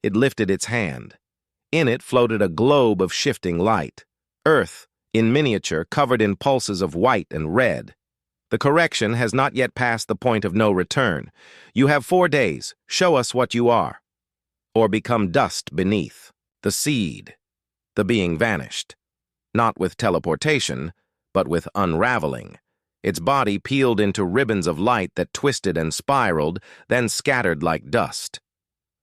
It lifted its hand. In it floated a globe of shifting light. Earth, in miniature, covered in pulses of white and red. The correction has not yet passed the point of no return. You have 4 days. Show us what you are. Or become dust beneath. The seed. The being vanished. Not with teleportation, but with unraveling. Its body peeled into ribbons of light that twisted and spiraled, then scattered like dust.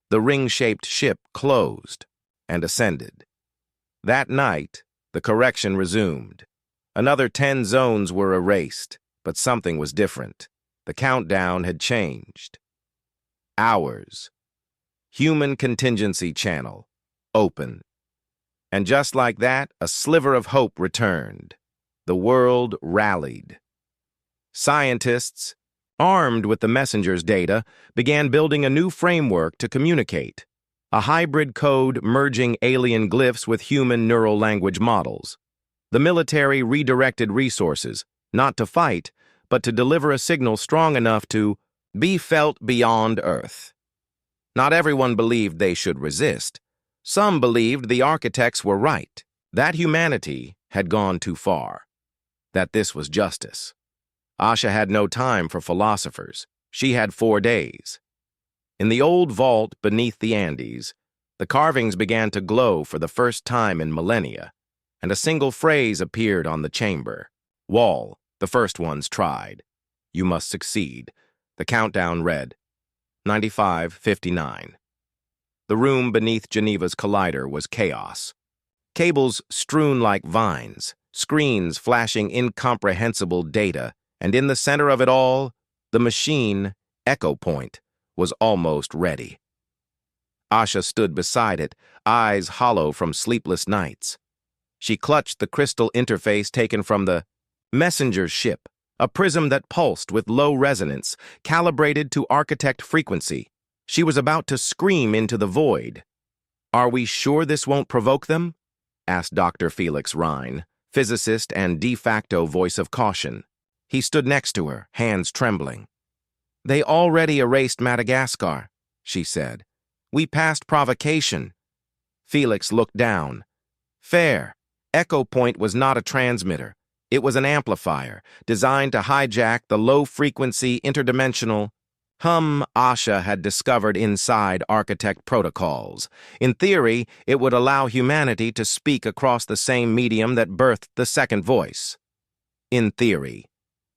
The ring-shaped ship closed and ascended. That night, the correction resumed. Another 10 zones were erased, but something was different. The countdown had changed. Hours. Human contingency channel. Open. And just like that, a sliver of hope returned. The world rallied. Scientists, armed with the messenger's data, began building a new framework to communicate. A hybrid code merging alien glyphs with human neural language models. The military redirected resources, not to fight, but to deliver a signal strong enough to be felt beyond Earth. Not everyone believed they should resist. Some believed the architects were right, that humanity had gone too far, that this was justice. Asha had no time for philosophers. She had 4 days. In the old vault beneath the Andes, the carvings began to glow for the first time in millennia, and a single phrase appeared on the chamber. Wall, the first ones tried. You must succeed. The countdown read, 95:59. The room beneath Geneva's collider was chaos. Cables strewn like vines, screens flashing incomprehensible data, and in the center of it all, the machine, Echo Point, was almost ready. Asha stood beside it, eyes hollow from sleepless nights. She clutched the crystal interface taken from the messenger ship, a prism that pulsed with low resonance, calibrated to architect frequency. She was about to scream into the void. "Are we sure this won't provoke them?" asked Dr. Felix Rhine, physicist and de facto voice of caution. He stood next to her, hands trembling. "They already erased Madagascar," she said. "We passed provocation." Felix looked down. Fair. Echo Point was not a transmitter. It was an amplifier, designed to hijack the low-frequency interdimensional Asha had discovered inside architect protocols. In theory, it would allow humanity to speak across the same medium that birthed the second voice. In theory,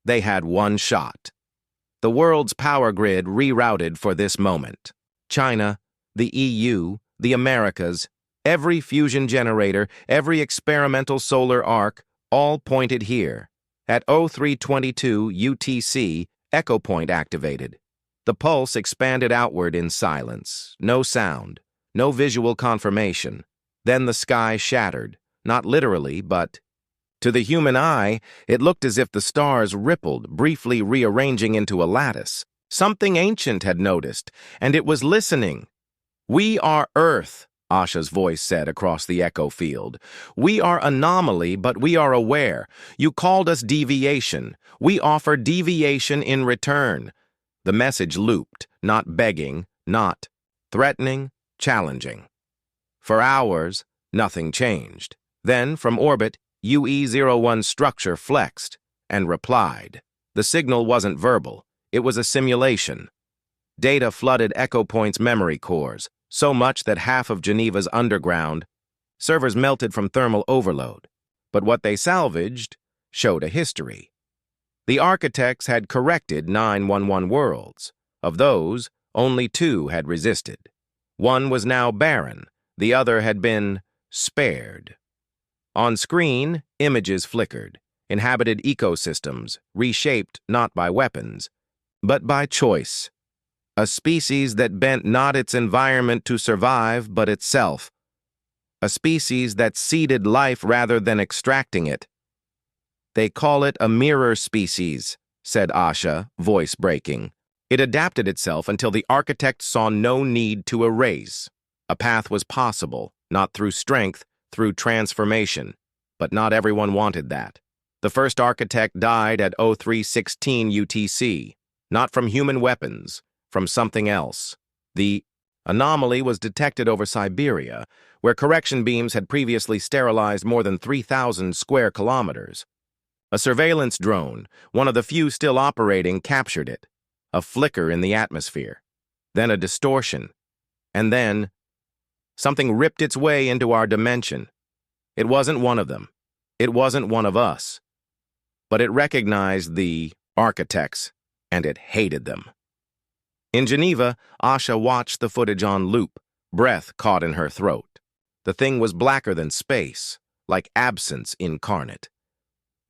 they had one shot. The world's power grid rerouted for this moment. China, the EU, the Americas, every fusion generator, every experimental solar arc, all pointed here. At 0322 UTC, Echo Point activated. The pulse expanded outward in silence. No sound, no visual confirmation. Then the sky shattered, not literally, but to the human eye, it looked as if the stars rippled, briefly rearranging into a lattice. Something ancient had noticed, and it was listening. "We are Earth," Asha's voice said across the echo field. "We are anomaly, but we are aware. You called us deviation. We offer deviation in return." The message looped, not begging, not threatening, challenging. For hours, nothing changed. Then, from orbit, UE-01's structure flexed and replied. The signal wasn't verbal. It was a simulation. Data flooded Echo Point's memory cores, so much that half of Geneva's underground servers melted from thermal overload. But what they salvaged showed a history. The architects had corrected 911 worlds. Of those, only 2 had resisted. One was now barren. The other had been spared. On screen, images flickered. Inhabited ecosystems, reshaped not by weapons, but by choice. A species that bent not its environment to survive, but itself. A species that seeded life rather than extracting it. "They call it a mirror species," said Asha, voice breaking. It adapted itself until the architect saw no need to erase. A path was possible, not through strength, through transformation. But not everyone wanted that. The first architect died at 0316 UTC, not from human weapons, from something else. The Anomaly was detected over Siberia, where correction beams had previously sterilized more than 3,000 square kilometers. A surveillance drone, one of the few still operating, captured it. A flicker in the atmosphere. Then a distortion. And then something ripped its way into our dimension. It wasn't one of them. It wasn't one of us. But it recognized the architects, and it hated them. In Geneva, Asha watched the footage on loop, breath caught in her throat. The thing was blacker than space, like absence incarnate.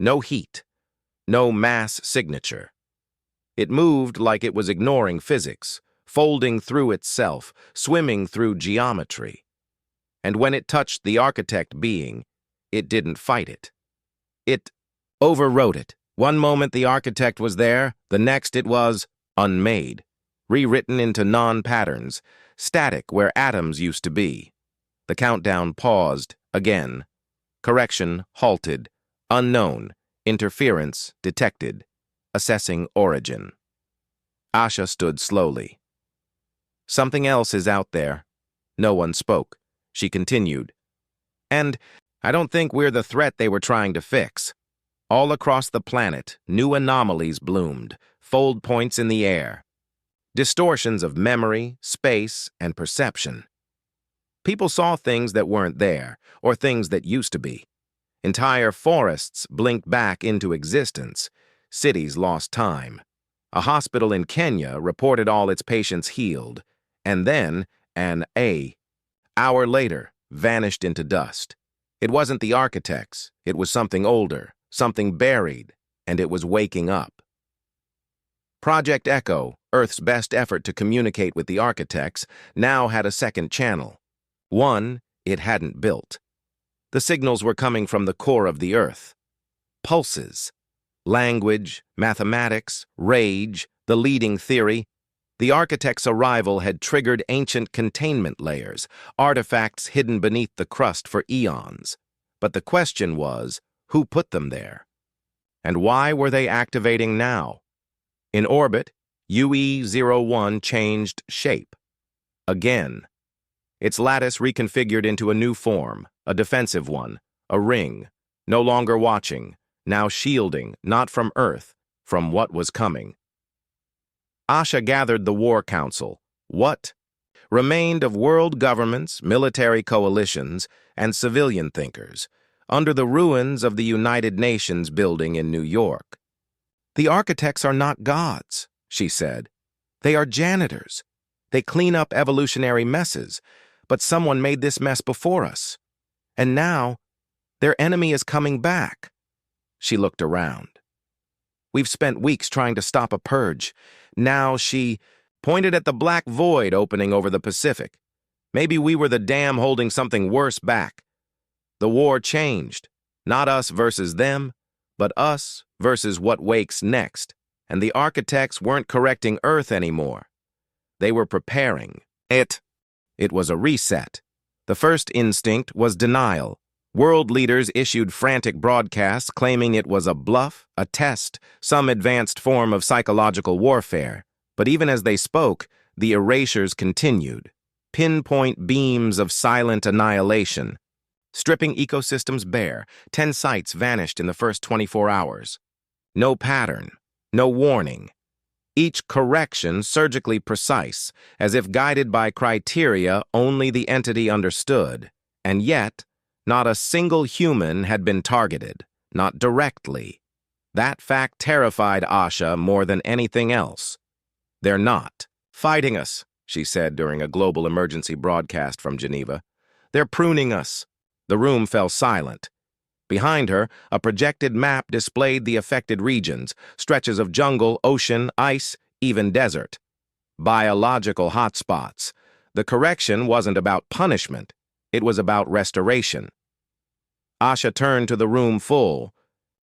No heat, no mass signature. It moved like it was ignoring physics, folding through itself, swimming through geometry. And when it touched the architect being, it didn't fight it. It overwrote it. One moment the architect was there, the next it was unmade, rewritten into non-patterns, static where atoms used to be. The countdown paused, again. Correction halted, unknown, interference detected, assessing origin. Asha stood slowly. Something else is out there. No one spoke. She continued. And I don't think we're the threat they were trying to fix. All across the planet, new anomalies bloomed, fold points in the air. Distortions of memory, space, and perception. People saw things that weren't there, or things that used to be. Entire forests blinked back into existence. Cities lost time. A hospital in Kenya reported all its patients healed, and then an hour later, vanished into dust. It wasn't the architects, it was something older, something buried, and it was waking up. Project Echo, Earth's best effort to communicate with the architects, now had a second channel. One it hadn't built. The signals were coming from the core of the Earth. Pulses. Language, mathematics, rage, the leading theory. The architect's arrival had triggered ancient containment layers, artifacts hidden beneath the crust for eons. But the question was, who put them there? And why were they activating now? In orbit, UE-01 changed shape. Again. Its lattice reconfigured into a new form, a defensive one, a ring, no longer watching, now shielding, not from Earth, from what was coming. Asha gathered the War Council. What remained of world governments, military coalitions, and civilian thinkers, under the ruins of the United Nations building in New York. The architects are not gods, she said. They are janitors. They clean up evolutionary messes, but someone made this mess before us. And now, their enemy is coming back. She looked around. We've spent weeks trying to stop a purge. Now she pointed at the black void opening over the Pacific. Maybe we were the dam holding something worse back. The war changed. Not us versus them, but us versus what wakes next. And the architects weren't correcting Earth anymore. They were preparing it. It was a reset. The first instinct was denial. World leaders issued frantic broadcasts claiming it was a bluff, a test, some advanced form of psychological warfare. But even as they spoke, the erasures continued. Pinpoint beams of silent annihilation. Stripping ecosystems bare, 10 sites vanished in the first 24 hours. No pattern, no warning. Each correction surgically precise, as if guided by criteria only the entity understood. And yet, not a single human had been targeted, not directly. That fact terrified Asha more than anything else. They're not fighting us, she said during a global emergency broadcast from Geneva. They're pruning us. The room fell silent. Behind her, a projected map displayed the affected regions, stretches of jungle, ocean, ice, even desert. Biological hotspots. The correction wasn't about punishment. It was about restoration. Asha turned to the room full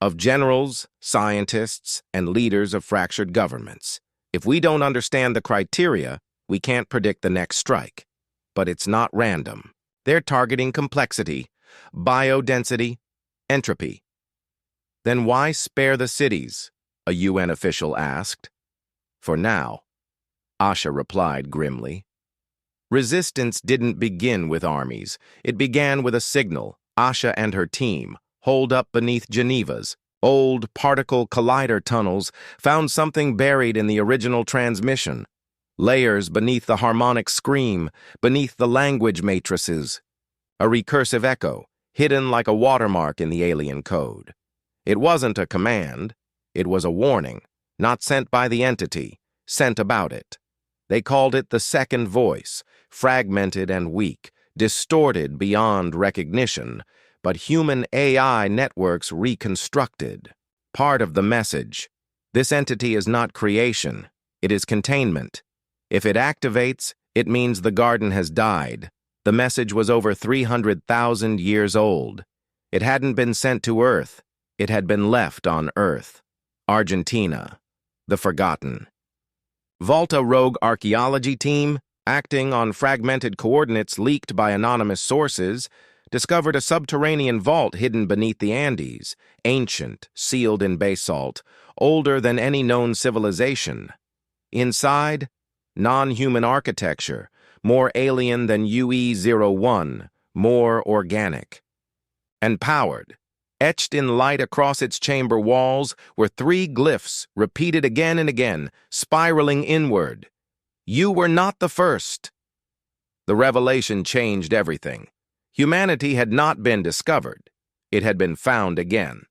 of generals, scientists, and leaders of fractured governments. If we don't understand the criteria, we can't predict the next strike. But it's not random. They're targeting complexity, biodensity, entropy. Then why spare the cities? A UN official asked. For now, Asha replied grimly. Resistance didn't begin with armies. It began with a signal. Asha and her team, holed up beneath Geneva's old particle collider tunnels, found something buried in the original transmission. Layers beneath the harmonic scream, beneath the language matrices. A recursive echo, hidden like a watermark in the alien code. It wasn't a command. It was a warning, not sent by the entity, sent about it. They called it the second voice, fragmented and weak, distorted beyond recognition, but human AI networks reconstructed. Part of the message: this entity is not creation, it is containment. If it activates, it means the garden has died. The message was over 300,000 years old. It hadn't been sent to Earth, it had been left on Earth. Argentina, the forgotten. Volta rogue archaeology team, acting on fragmented coordinates leaked by anonymous sources, discovered a subterranean vault hidden beneath the Andes, ancient, sealed in basalt, older than any known civilization. Inside, non-human architecture, more alien than UE-01, more organic. And powered, etched in light across its chamber walls, were three glyphs repeated again and again, spiraling inward. You were not the first. The revelation changed everything. Humanity had not been discovered. It had been found again.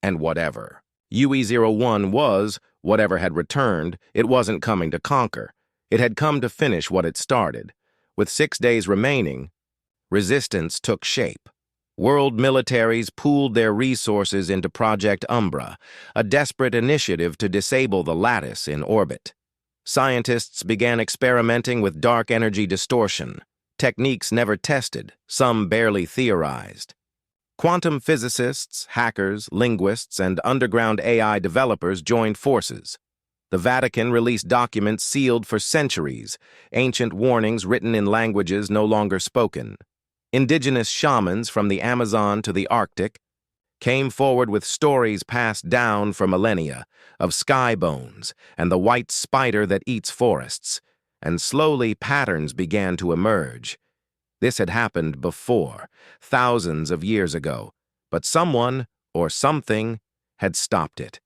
And whatever UE-01 was, whatever had returned, it wasn't coming to conquer. It had come to finish what it started. With 6 days remaining, resistance took shape. World militaries pooled their resources into Project Umbra, a desperate initiative to disable the lattice in orbit. Scientists began experimenting with dark energy distortion, techniques never tested, some barely theorized. Quantum physicists, hackers, linguists, and underground AI developers joined forces. The Vatican released documents sealed for centuries, ancient warnings written in languages no longer spoken. Indigenous shamans from the Amazon to the Arctic came forward with stories passed down for millennia of sky bones and the white spider that eats forests, and slowly patterns began to emerge. This had happened before, thousands of years ago, but someone or something had stopped it.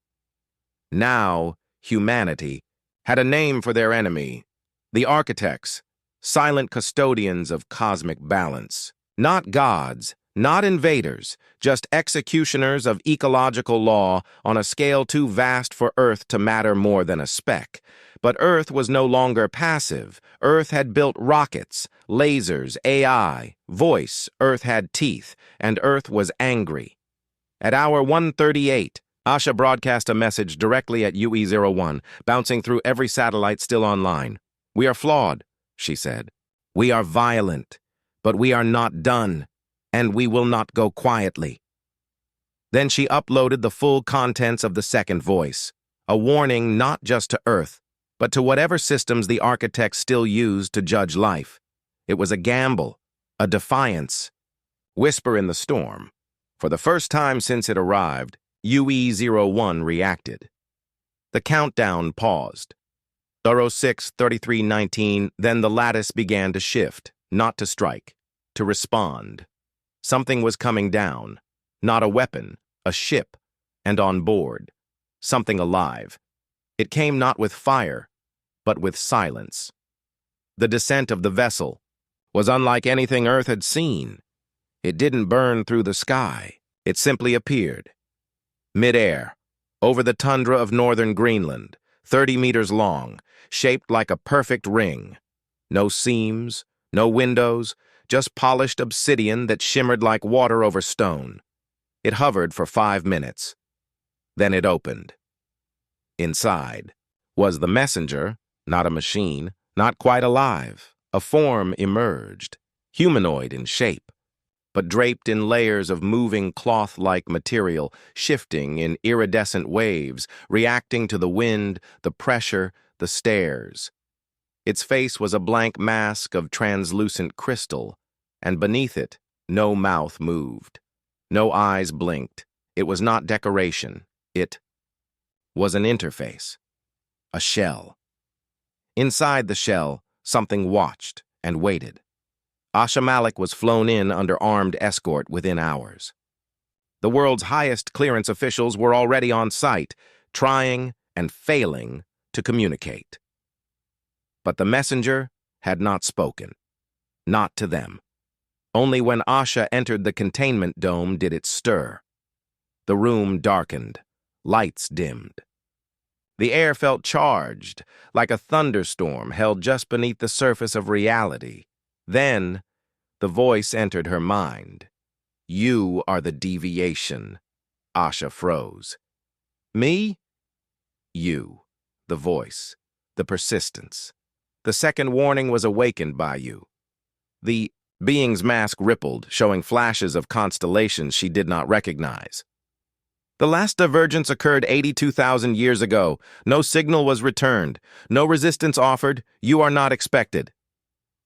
Now, humanity had a name for their enemy: the architects, silent custodians of cosmic balance. Not gods, not invaders, just executioners of ecological law on a scale too vast for Earth to matter more than a speck. But Earth was no longer passive. Earth had built rockets, lasers, AI, voice. Earth had teeth, and Earth was angry. At hour 1:38, Asha broadcast a message directly at UE-01, bouncing through every satellite still online. "We are flawed," she said. "We are violent, but we are not done, and we will not go quietly." Then she uploaded the full contents of the second voice, a warning not just to Earth, but to whatever systems the architects still used to judge life. It was a gamble, a defiance. Whisper in the storm. For the first time since it arrived, UE-01 reacted. The countdown paused. 06, 33, 19, then the lattice began to shift, not to strike, to respond. Something was coming down, not a weapon, a ship, and on board, something alive. It came not with fire, but with silence. The descent of the vessel was unlike anything Earth had seen. It didn't burn through the sky. It simply appeared. Mid-air, over the tundra of northern Greenland, 30 meters long, shaped like a perfect ring. No seams, no windows, just polished obsidian that shimmered like water over stone. It hovered for 5 minutes. Then it opened. Inside was the messenger, not a machine, not quite alive. A form emerged, humanoid in shape, but draped in layers of moving cloth-like material, shifting in iridescent waves, reacting to the wind, the pressure, the stares. Its face was a blank mask of translucent crystal, and beneath it, no mouth moved. No eyes blinked. It was not decoration. It was an interface. A shell. Inside the shell, something watched, and waited. Asha Malik was flown in under armed escort within hours. The world's highest clearance officials were already on site, trying and failing to communicate. But the messenger had not spoken. Not to them. Only when Asha entered the containment dome did it stir. The room darkened. Lights dimmed. The air felt charged, like a thunderstorm held just beneath the surface of reality. Then, the voice entered her mind. You are the deviation. Asha froze. Me? You. The voice. The persistence. The second warning was awakened by you. The being's mask rippled, showing flashes of constellations she did not recognize. The last divergence occurred 82,000 years ago. No signal was returned. No resistance offered. You are not expected.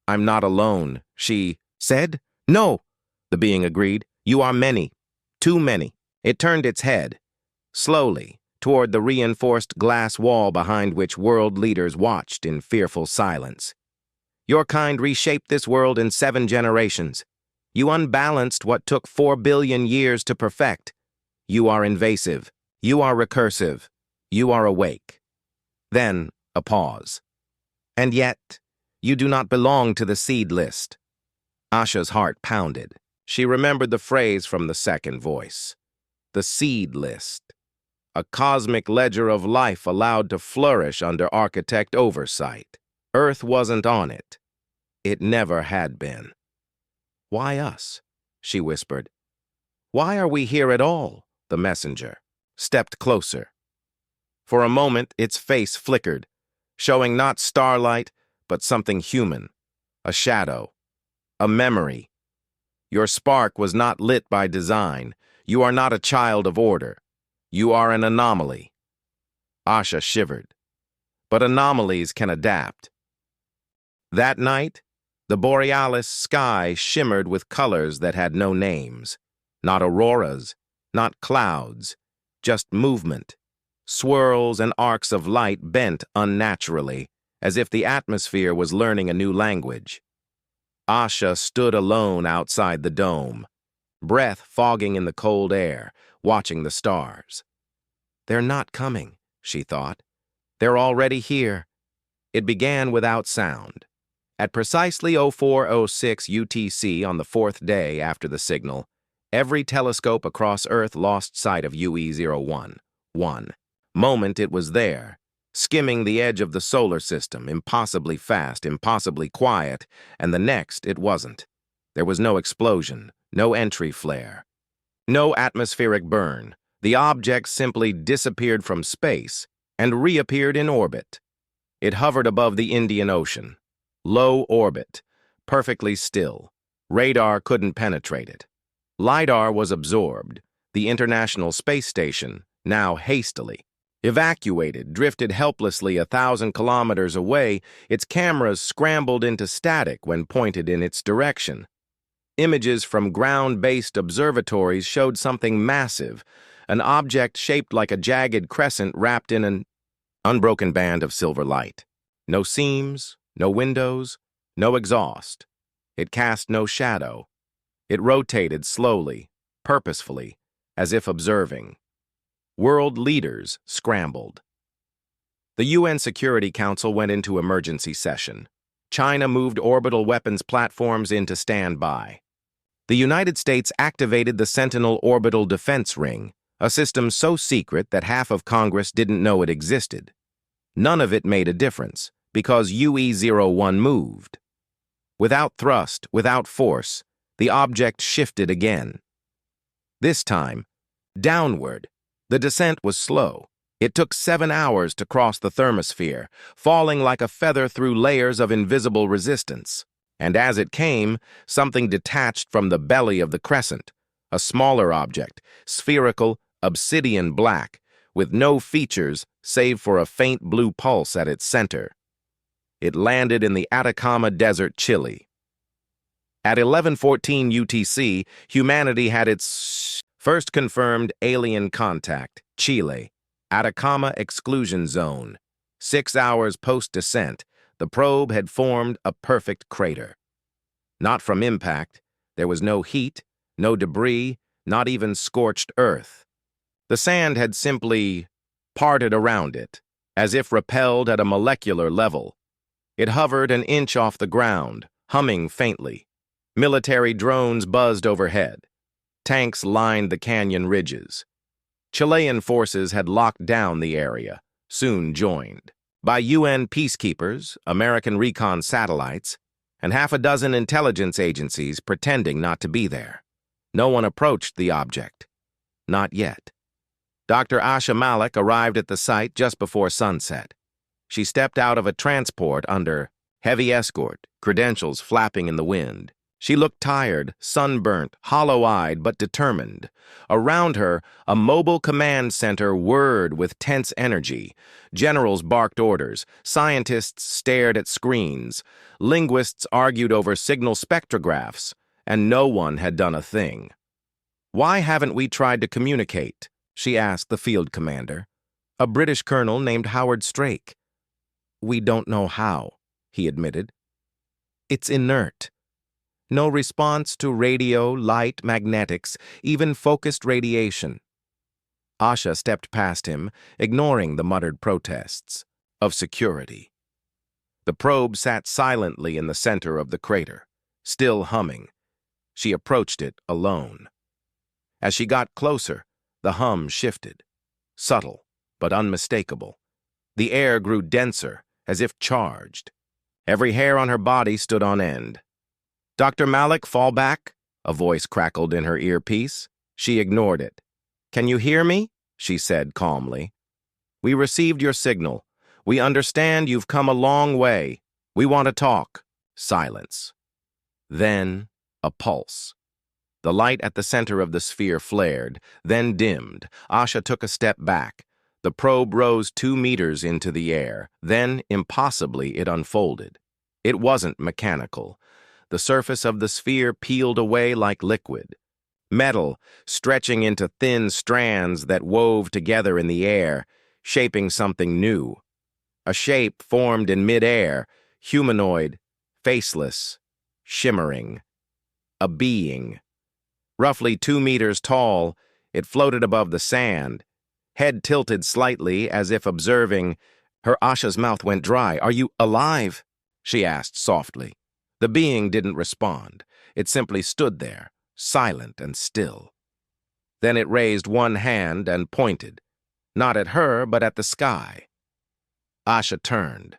I'm not alone, she said. No, the being agreed. You are many. Too many. It turned its head, slowly, toward the reinforced glass wall behind which world leaders watched in fearful silence. Your kind reshaped this world in 7 generations. You unbalanced what took 4 billion years to perfect. You are invasive. You are recursive. You are awake. Then, a pause. And yet, you do not belong to the seed list. Asha's heart pounded. She remembered the phrase from the second voice. The seed list. A cosmic ledger of life allowed to flourish under architect oversight. Earth wasn't on it. It never had been. Why us? She whispered. Why are we here at all? The messenger stepped closer. For a moment, its face flickered, showing not starlight, but something human. A shadow. A memory. Your spark was not lit by design. You are not a child of order. You are an anomaly. Asha shivered. But anomalies can adapt. That night, the borealis sky shimmered with colors that had no names. Not auroras, not clouds, just movement. Swirls and arcs of light bent unnaturally, as if the atmosphere was learning a new language. Asha stood alone outside the dome, breath fogging in the cold air, watching the stars. They're not coming, she thought. They're already here. It began without sound. At precisely 04:06 UTC on the 4th day after the signal, every telescope across Earth lost sight of UE-01. One moment it was there, skimming the edge of the solar system, impossibly fast, impossibly quiet, and the next it wasn't. There was no explosion, no entry flare, no atmospheric burn. The object simply disappeared from space and reappeared in orbit. It hovered above the Indian Ocean. Low orbit, perfectly still. Radar couldn't penetrate it. LiDAR was absorbed. The International Space Station, now hastily evacuated, drifted helplessly 1,000 kilometers away. Its cameras scrambled into static when pointed in its direction. Images from ground-based observatories showed something massive, an object shaped like a jagged crescent wrapped in an unbroken band of silver light. No seams, no windows, no exhaust. It cast no shadow. It rotated slowly, purposefully, as if observing. World leaders scrambled. The UN Security Council went into emergency session. China moved orbital weapons platforms into standby. The United States activated the Sentinel Orbital Defense Ring, a system so secret that half of Congress didn't know it existed. None of it made a difference, because UE-01 moved. Without thrust, without force, the object shifted again. This time, downward. The descent was slow. It took 7 hours to cross the thermosphere, falling like a feather through layers of invisible resistance. And as it came, something detached from the belly of the crescent, a smaller object, spherical, obsidian black, with no features save for a faint blue pulse at its center. It landed in the Atacama Desert, Chile. At 11:14 UTC, humanity had its first confirmed alien contact, Chile, Atacama Exclusion Zone. 6 hours post-descent, the probe had formed a perfect crater. Not from impact. There was no heat, no debris, not even scorched earth. The sand had simply parted around it, as if repelled at a molecular level. It hovered an inch off the ground, humming faintly. Military drones buzzed overhead. Tanks lined the canyon ridges. Chilean forces had locked down the area, soon joined by UN peacekeepers, American recon satellites, and half a dozen intelligence agencies pretending not to be there. No one approached the object. Not yet. Dr. Asha Malik arrived at the site just before sunset. She stepped out of a transport under heavy escort, credentials flapping in the wind. She looked tired, sunburnt, hollow-eyed, but determined. Around her, a mobile command center whirred with tense energy. Generals barked orders. Scientists stared at screens. Linguists argued over signal spectrographs, and no one had done a thing. "Why haven't we tried to communicate?" she asked the field commander, a British colonel named Howard Strake. "We don't know how," he admitted. "It's inert. No response to radio, light, magnetics, even focused radiation." Asha stepped past him, ignoring the muttered protests of security. The probe sat silently in the center of the crater, still humming. She approached it alone. As she got closer, the hum shifted, subtle but unmistakable. The air grew denser, as if charged. Every hair on her body stood on end. "Dr. Malik, fall back," a voice crackled in her earpiece. She ignored it. "Can you hear me?" she said calmly. "We received your signal. We understand you've come a long way. We want to talk." Silence. Then, a pulse. The light at the center of the sphere flared, then dimmed. Asha took a step back. The probe rose 2 meters into the air. Then, impossibly, it unfolded. It wasn't mechanical. The surface of the sphere peeled away like liquid. Metal, stretching into thin strands that wove together in the air, shaping something new. A shape formed in mid-air, humanoid, faceless, shimmering. A being. Roughly 2 meters tall, it floated above the sand, head tilted slightly as if observing. Asha's mouth went dry. "Are you alive?" she asked softly. The being didn't respond. It simply stood there, silent and still. Then it raised one hand and pointed, not at her, but at the sky. Asha turned.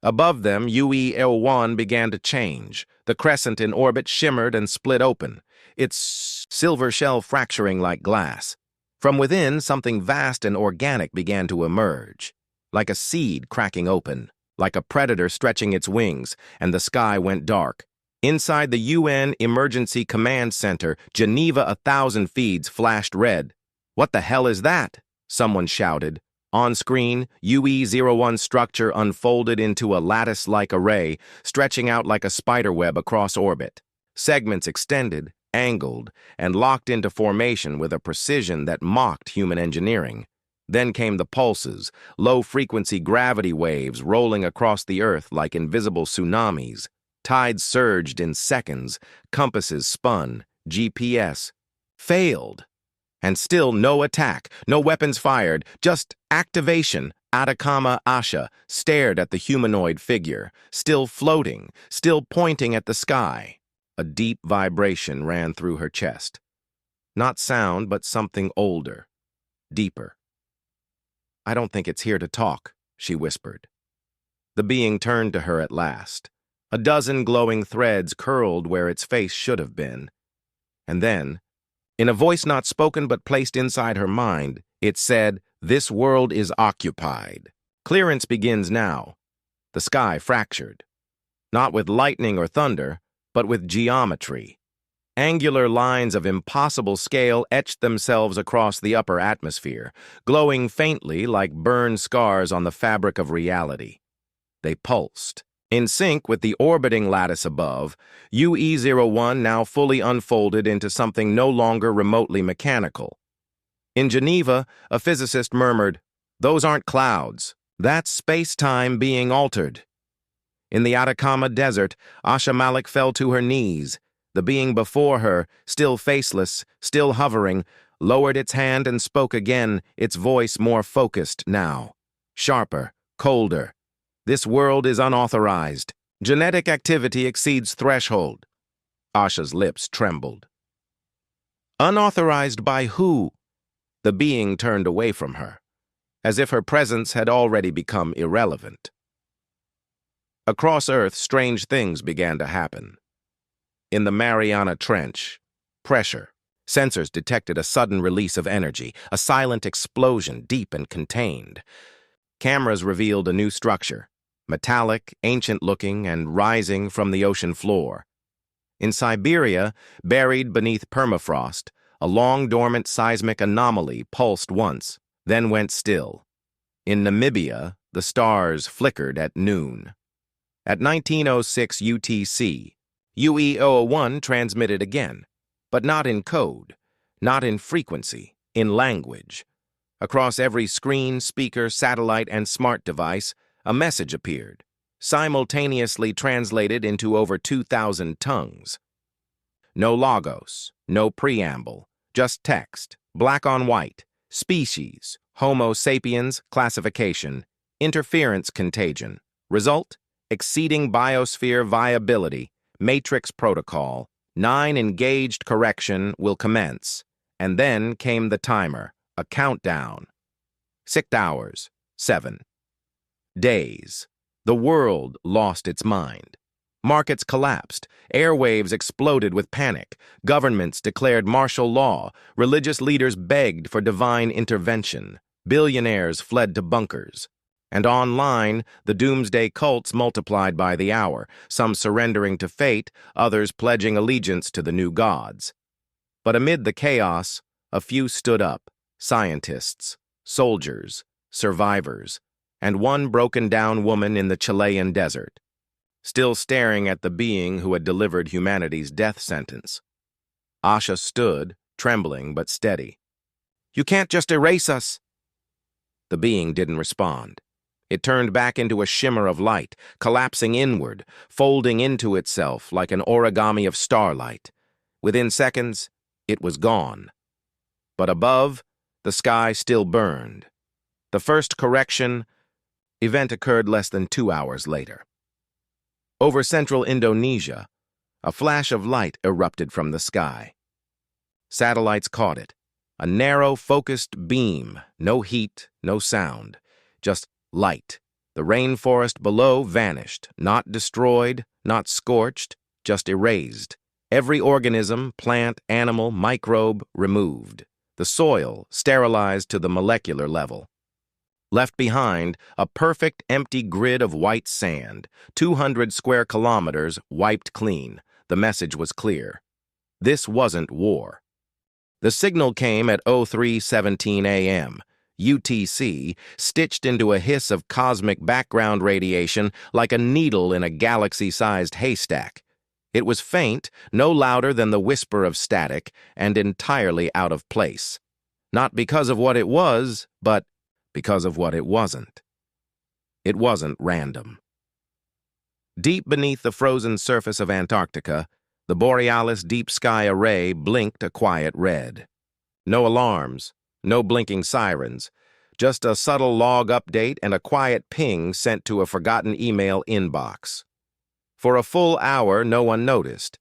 Above them, UE-01 began to change. The crescent in orbit shimmered and split open, its silver shell fracturing like glass. From within, something vast and organic began to emerge, like a seed cracking open, like a predator stretching its wings, and the sky went dark. Inside the UN Emergency Command Center, Geneva 1,000 feeds flashed red. "What the hell is that?" someone shouted. On screen, UE-01 structure unfolded into a lattice-like array, stretching out like a spiderweb across orbit. Segments extended, angled, and locked into formation with a precision that mocked human engineering. Then came the pulses, low-frequency gravity waves rolling across the Earth like invisible tsunamis. Tides surged in seconds, compasses spun, GPS failed. And still no attack, no weapons fired, just activation. Atacama Asha stared at the humanoid figure, still floating, still pointing at the sky. A deep vibration ran through her chest. Not sound, but something older, deeper. "I don't think it's here to talk," she whispered. The being turned to her at last. A dozen glowing threads curled where its face should have been. And then, in a voice not spoken but placed inside her mind, it said, "This world is occupied. Clearance begins now." The sky fractured. Not with lightning or thunder, but with geometry. Angular lines of impossible scale etched themselves across the upper atmosphere, glowing faintly like burned scars on the fabric of reality. They pulsed. In sync with the orbiting lattice above, UE-01 now fully unfolded into something no longer remotely mechanical. In Geneva, a physicist murmured, "Those aren't clouds. That's space-time being altered." In the Atacama Desert, Asha Malik fell to her knees. The being before her, still faceless, still hovering, lowered its hand and spoke again, its voice more focused now. Sharper, colder. This world is unauthorized. Genetic activity exceeds threshold. Asha's lips trembled. Unauthorized by who? The being turned away from her, as if her presence had already become irrelevant. Across Earth, strange things began to happen. In the Mariana Trench, pressure. Sensors detected a sudden release of energy, a silent explosion, deep and contained. Cameras revealed a new structure, metallic, ancient-looking, and rising from the ocean floor. In Siberia, buried beneath permafrost, a long-dormant seismic anomaly pulsed once, then went still. In Namibia, the stars flickered at noon. At 1906 UTC, UE-001 transmitted again, but not in code, not in frequency, in language. Across every screen, speaker, satellite, and smart device, a message appeared, simultaneously translated into over 2,000 tongues. No logos, no preamble, just text, black on white, species, Homo sapiens, classification, interference contagion, result, exceeding biosphere viability, matrix protocol, 9 engaged correction will commence, and then came the timer, a countdown. 6 hours, 7 days. The world lost its mind. Markets collapsed, airwaves exploded with panic, governments declared martial law, religious leaders begged for divine intervention, billionaires fled to bunkers. And online, the doomsday cults multiplied by the hour, some surrendering to fate, others pledging allegiance to the new gods. But amid the chaos, a few stood up, scientists, soldiers, survivors, and one broken-down woman in the Chilean desert, still staring at the being who had delivered humanity's death sentence. Asha stood, trembling but steady. "You can't just erase us." The being didn't respond. It turned back into a shimmer of light, collapsing inward, folding into itself like an origami of starlight. Within seconds, it was gone. But above, the sky still burned. The first correction event occurred less than 2 hours later. Over central Indonesia, a flash of light erupted from the sky. Satellites caught it. A narrow, focused beam, no heat, no sound, just light. The rainforest below vanished, not destroyed, not scorched, just erased. Every organism, plant, animal, microbe removed. The soil sterilized to the molecular level. Left behind, a perfect empty grid of white sand, 200 square kilometers wiped clean. The message was clear. This wasn't war. The signal came at 03:17 a.m. UTC, stitched into a hiss of cosmic background radiation like a needle in a galaxy-sized haystack. It was faint, no louder than the whisper of static, and entirely out of place. Not because of what it was, but because of what it wasn't. It wasn't random. Deep beneath the frozen surface of Antarctica, the Borealis Deep Sky Array blinked a quiet red. No alarms, no blinking sirens, just a subtle log update and a quiet ping sent to a forgotten email inbox. For a full hour, no one noticed.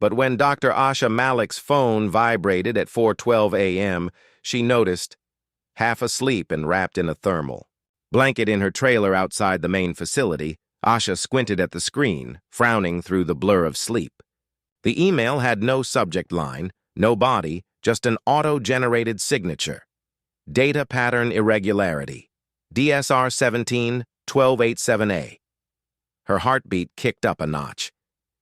But when Dr. Asha Malik's phone vibrated at 4:12 a.m., she noticed, half asleep and wrapped in a thermal. Blanket in her trailer outside the main facility, Asha squinted at the screen, frowning through the blur of sleep. The email had no subject line, no body, just an auto-generated signature. Data pattern irregularity. DSR 17-1287A. Her heartbeat kicked up a notch.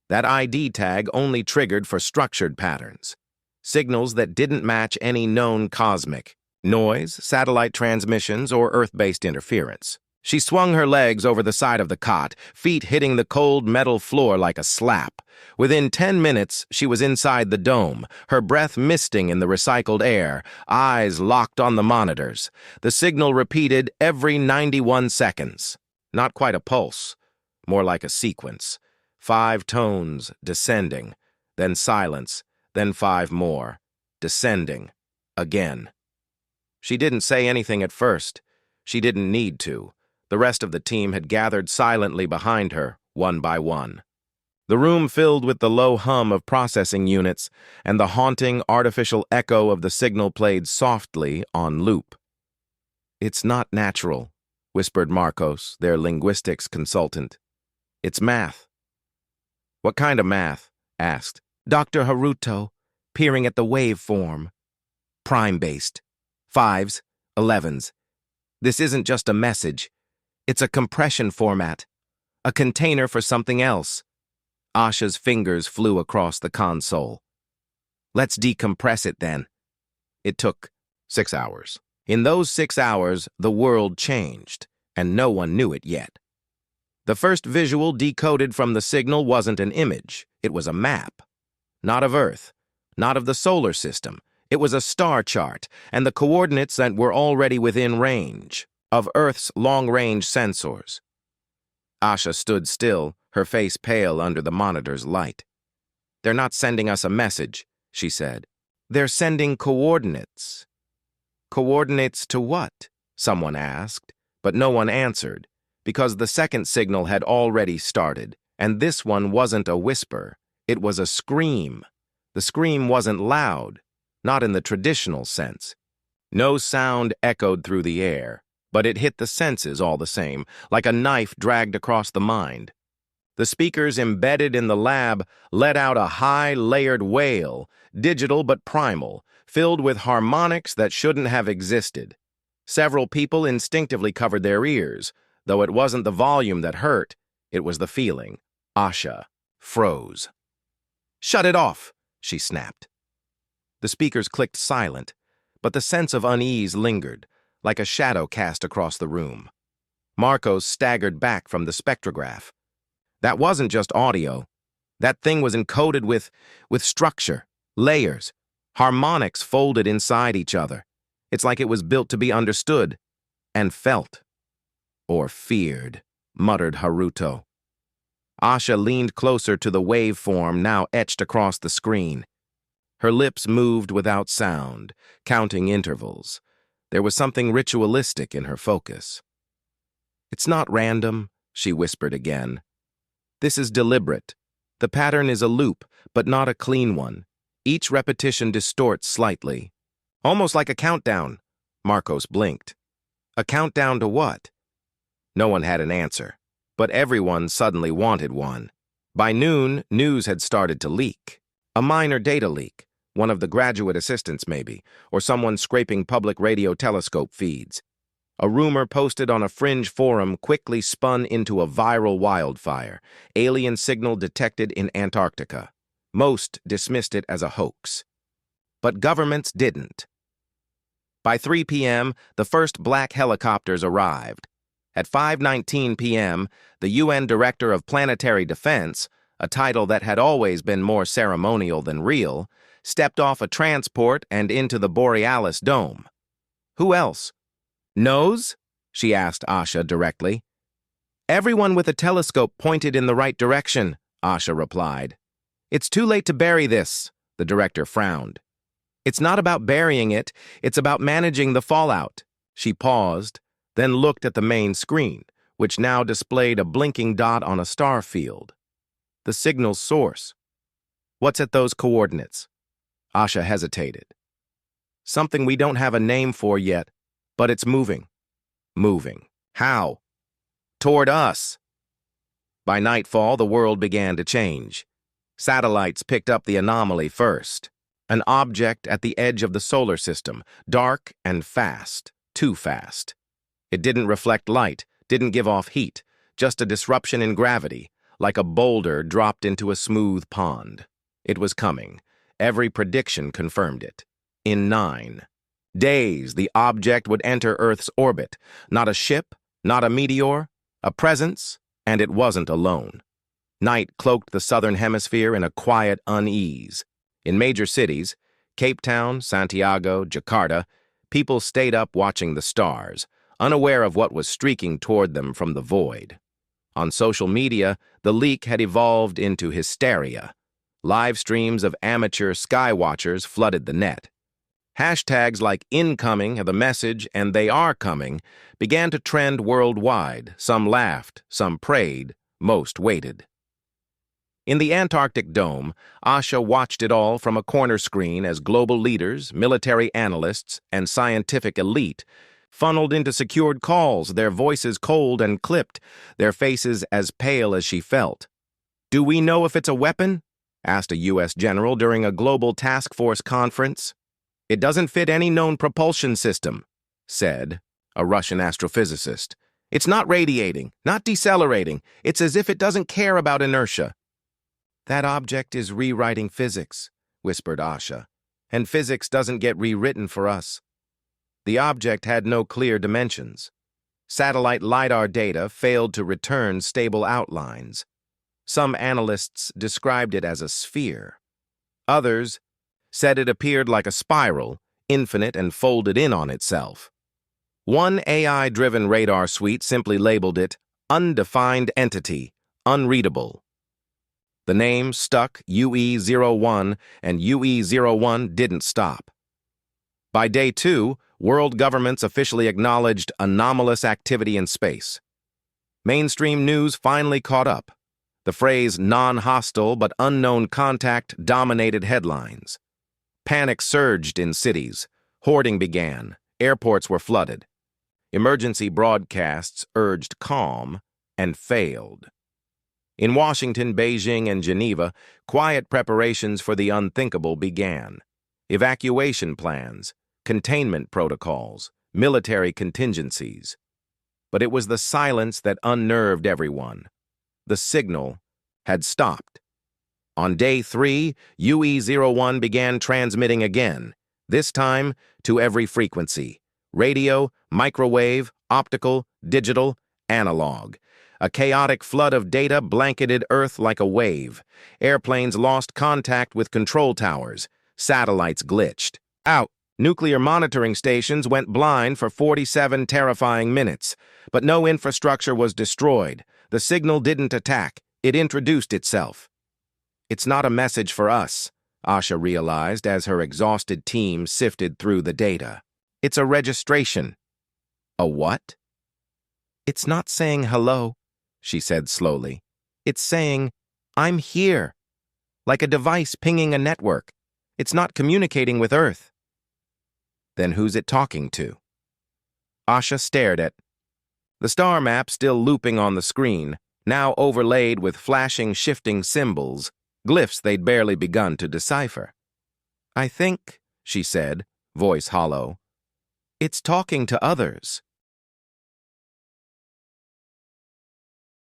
That ID tag only triggered for structured patterns. Signals that didn't match any known cosmic. Noise, satellite transmissions, or Earth-based interference. She swung her legs over the side of the cot, feet hitting the cold metal floor like a slap. Within 10 minutes, she was inside the dome, her breath misting in the recycled air, eyes locked on the monitors. The signal repeated every 91 seconds. Not quite a pulse. more like a sequence. 5 tones, descending, then silence, then 5 more, descending, again. She didn't say anything at first. She didn't need to. The rest of the team had gathered silently behind her, one by one. The room filled with the low hum of processing units, and the haunting, artificial echo of the signal played softly on loop. "It's not natural," whispered Marcos, their linguistics consultant. "It's math." "What kind of math?" asked Dr. Haruto, peering at the waveform. "Prime-based. 5s, 11s. This isn't just a message. It's a compression format. A container for something else." Asha's fingers flew across the console. "Let's decompress it then." It took 6 hours. In those 6 hours, the world changed, and no one knew it yet. The first visual decoded from the signal wasn't an image. It was a map. Not of Earth, not of the solar system. It was a star chart, and the coordinates that were already within range of Earth's long-range sensors. Asha stood still, her face pale under the monitor's light. "They're not sending us a message," she said. "They're sending coordinates." "Coordinates to what?" someone asked, but no one answered, because the second signal had already started, and this one wasn't a whisper. It was a scream. The scream wasn't loud, not in the traditional sense. No sound echoed through the air, but it hit the senses all the same, like a knife dragged across the mind. The speakers embedded in the lab let out a high-layered wail, digital but primal, filled with harmonics that shouldn't have existed. Several people instinctively covered their ears, though it wasn't the volume that hurt, it was the feeling. Asha froze. "Shut it off," she snapped. The speakers clicked silent, but the sense of unease lingered, like a shadow cast across the room. Marcos staggered back from the spectrograph. That wasn't just audio. That thing was encoded with structure, layers, harmonics folded inside each other. It's like it was built to be understood and felt. "Or feared," muttered Haruto. Asha leaned closer to the waveform now etched across the screen. Her lips moved without sound, counting intervals. There was something ritualistic in her focus. "It's not random," she whispered again. "This is deliberate. The pattern is a loop, but not a clean one. Each repetition distorts slightly. Almost like a countdown." Marcos blinked. "A countdown to what?" No one had an answer, but everyone suddenly wanted one. By noon, news had started to leak. A minor data leak, one of the graduate assistants maybe, or someone scraping public radio telescope feeds. A rumor posted on a fringe forum quickly spun into a viral wildfire. Alien signal detected in Antarctica. Most dismissed it as a hoax. But governments didn't. By 3 p.m., the first black helicopters arrived. At 5:19 p.m., the UN Director of Planetary Defense, a title that had always been more ceremonial than real, stepped off a transport and into the Borealis Dome. Who else? "Knows?" she asked Asha directly. "Everyone with a telescope pointed in the right direction," Asha replied. "It's too late to bury this," the director frowned. "It's not about burying it, it's about managing the fallout." She paused, then looked at the main screen, which now displayed a blinking dot on a star field. The signal's source. "What's at those coordinates?" Asha hesitated. "Something we don't have a name for yet, but it's moving." "Moving. How?" "Toward us." By nightfall, the world began to change. Satellites picked up the anomaly first. An object at the edge of the solar system, dark and fast, too fast. It didn't reflect light, didn't give off heat, just a disruption in gravity, like a boulder dropped into a smooth pond. It was coming. Every prediction confirmed it. In 9 days, the object would enter Earth's orbit. Not a ship, not a meteor, a presence, and it wasn't alone. Night cloaked the southern hemisphere in a quiet unease. In major cities, Cape Town, Santiago, Jakarta, people stayed up watching the stars, unaware of what was streaking toward them from the void. On social media, the leak had evolved into hysteria. Live streams of amateur skywatchers flooded the net. Hashtags like incoming, the message, and they are coming began to trend worldwide. Some laughed, some prayed, most waited. In the Antarctic Dome, Asha watched it all from a corner screen as global leaders, military analysts, and scientific elite funneled into secured calls, their voices cold and clipped, their faces as pale as she felt. "Do we know if it's a weapon?" asked a U.S. general during a global task force conference. "It doesn't fit any known propulsion system," said a Russian astrophysicist. "It's not radiating, not decelerating. It's as if it doesn't care about inertia." "That object is rewriting physics," whispered Asha, "and physics doesn't get rewritten for us." The object had no clear dimensions. Satellite LiDAR data failed to return stable outlines. Some analysts described it as a sphere. Others said it appeared like a spiral, infinite and folded in on itself. One AI-driven radar suite simply labeled it undefined entity, unreadable. The name stuck, UE-01, and UE-01 didn't stop. By day 2, world governments officially acknowledged anomalous activity in space. Mainstream news finally caught up. The phrase non-hostile but unknown contact dominated headlines. Panic surged in cities. Hoarding began. Airports were flooded. Emergency broadcasts urged calm and failed. In Washington, Beijing, and Geneva, quiet preparations for the unthinkable began. Evacuation plans, containment protocols, military contingencies. But it was the silence that unnerved everyone. The signal had stopped. On day 3, UE-01 began transmitting again, this time to every frequency: radio, microwave, optical, digital, analog. A chaotic flood of data blanketed Earth like a wave. Airplanes lost contact with control towers. Satellites glitched. Out. Nuclear monitoring stations went blind for 47 terrifying minutes. But no infrastructure was destroyed. The signal didn't attack. It introduced itself. "It's not a message for us," Asha realized as her exhausted team sifted through the data. "It's a registration." "A what?" "It's not saying hello," she said slowly. "It's saying, 'I'm here,' like a device pinging a network. It's not communicating with Earth." "Then who's it talking to?" Asha stared at the star map still looping on the screen, now overlaid with flashing, shifting symbols, glyphs they'd barely begun to decipher. "I think," she said, voice hollow, "it's talking to others."